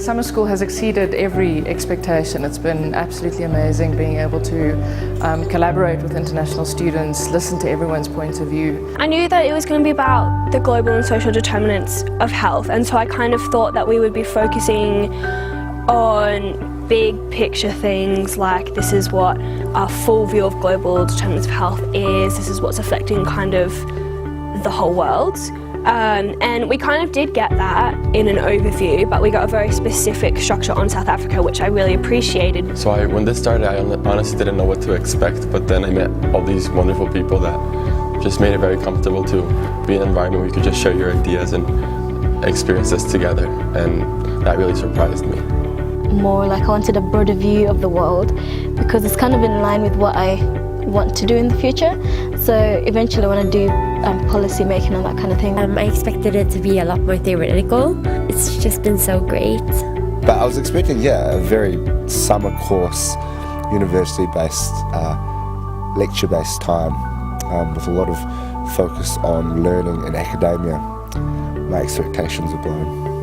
Summer school has exceeded every expectation. It's been absolutely amazing being able to collaborate with international students, listen to everyone's point of view. I knew that it was going to be about the global and social determinants of health, and so I kind of thought that we would be focusing on big picture things like this is what our full view of global determinants of health is, this is what's affecting kind of the whole world. And we kind of did get that in an overview, but we got a very specific structure on South Africa, which I really appreciated. So when this started, I honestly didn't know what to expect, but then I met all these wonderful people that just made it very comfortable to be in an environment where you could just share your ideas and experience this together, and that really surprised me. More like I wanted a broader view of the world because it's kind of in line with what I want to do in the future. So eventually I want to do policy making and that kind of thing. I expected it to be a lot more theoretical. It's just been so great. But I was expecting, a very summer course, university-based, lecture-based time with a lot of focus on learning and academia. My expectations were blown.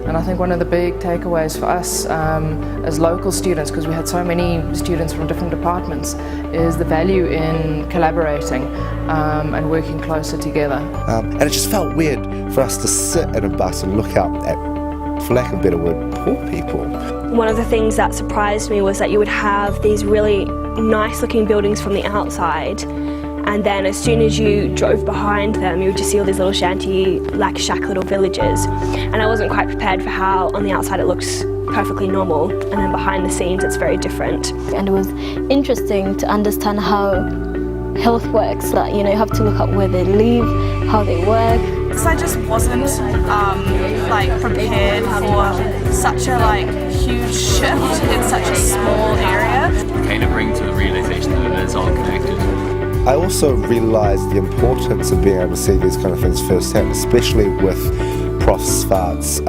And I think one of the big takeaways for us as local students, because we had so many students from different departments, is the value in collaborating and working closer together. And it just felt weird for us to sit in a bus and look out at, for lack of a better word, poor people. One of the things that surprised me was that you would have these really nice looking buildings from the outside, and then as soon as you drove behind them, you would just see all these little shanty, like shack little villages. And I wasn't quite prepared for how on the outside it looks perfectly normal, and then behind the scenes it's very different. And it was interesting to understand how health works, like, you have to look up where they live, how they work. Because I just wasn't prepared for such a huge shift in such a small area. Kind of bring to the realisation that it is all connected. I also realised the importance of being able to see these kind of things firsthand, especially with Prof. Svart's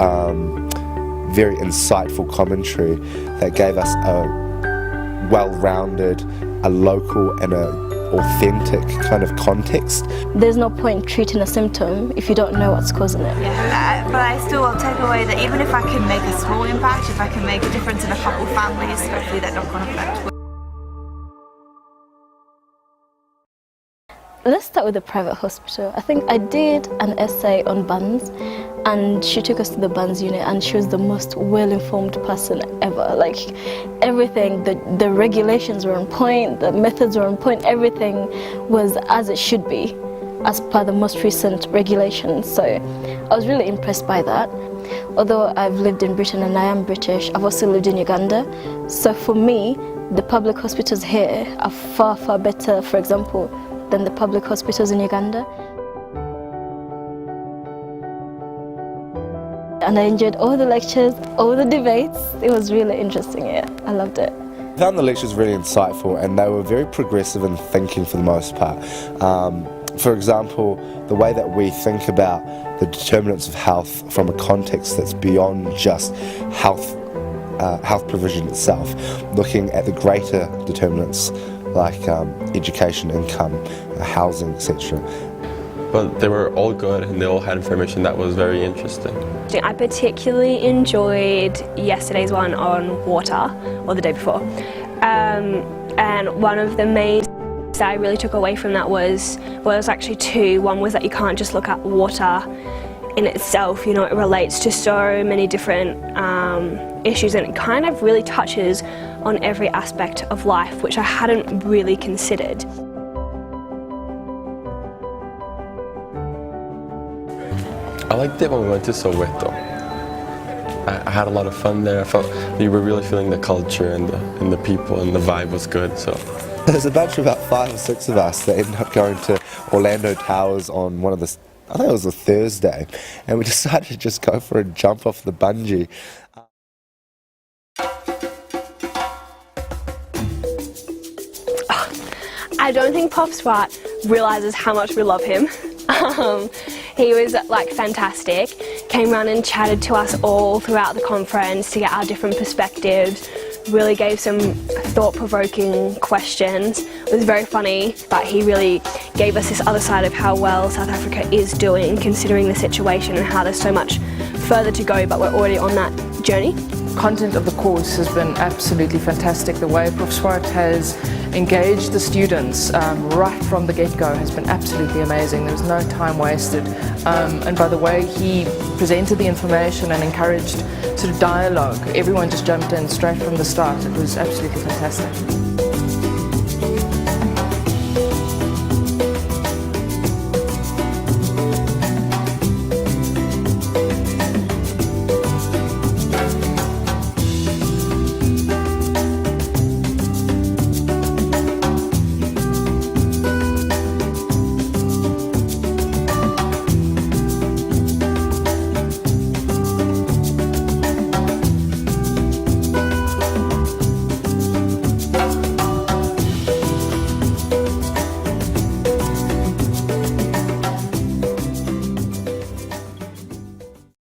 very insightful commentary that gave us a well-rounded, a local and an authentic kind of context. There's no point treating a symptom if you don't know what's causing it. Yeah, but I still will take away that even if I can make a small impact, if I can make a difference in a couple of families, hopefully that knock-on effect will. Let's start with the private hospital. I think I did an essay on buns, and she took us to the buns unit, and she was the most well-informed person ever. Like everything, the regulations were on point, the methods were on point, everything was as it should be, as per the most recent regulations. So I was really impressed by that. Although I've lived in Britain and I am British, I've also lived in Uganda. So for me, the public hospitals here are far, far better, for example, than the public hospitals in Uganda. And I enjoyed all the lectures, all the debates. It was really interesting, I loved it. I found the lectures really insightful, and they were very progressive in thinking for the most part. For example, the way that we think about the determinants of health from a context that's beyond just health provision itself, looking at the greater determinants like education, income, housing, etc. But they were all good and they all had information that was very interesting. I particularly enjoyed yesterday's one on water, or the day before. And one of the main things that I really took away from that was, well, there's actually two. One was that you can't just look at water in itself, it relates to so many different issues, and it kind of really touches on every aspect of life, which I hadn't really considered. I liked it when we went to Soweto. I had a lot of fun there. I felt we were really feeling the culture and the people, and the vibe was good. So there's a bunch of about 5 or 6 of us that ended up going to Orlando Towers on one of the, I think it was a Thursday, and we decided to just go for a jump off the bungee. I don't think Prof. Swart realises how much we love him. He was fantastic, came around and chatted to us all throughout the conference to get our different perspectives, really gave some thought-provoking questions, It was very funny, but he really gave us this other side of how well South Africa is doing, considering the situation and how there's so much further to go, but we're already on that journey. Content of the course has been absolutely fantastic. The way Prof. Swart has engaged the students right from the get-go has been absolutely amazing. There was no time wasted, and by the way he presented the information and encouraged sort of dialogue, everyone just jumped in straight from the start. It was absolutely fantastic.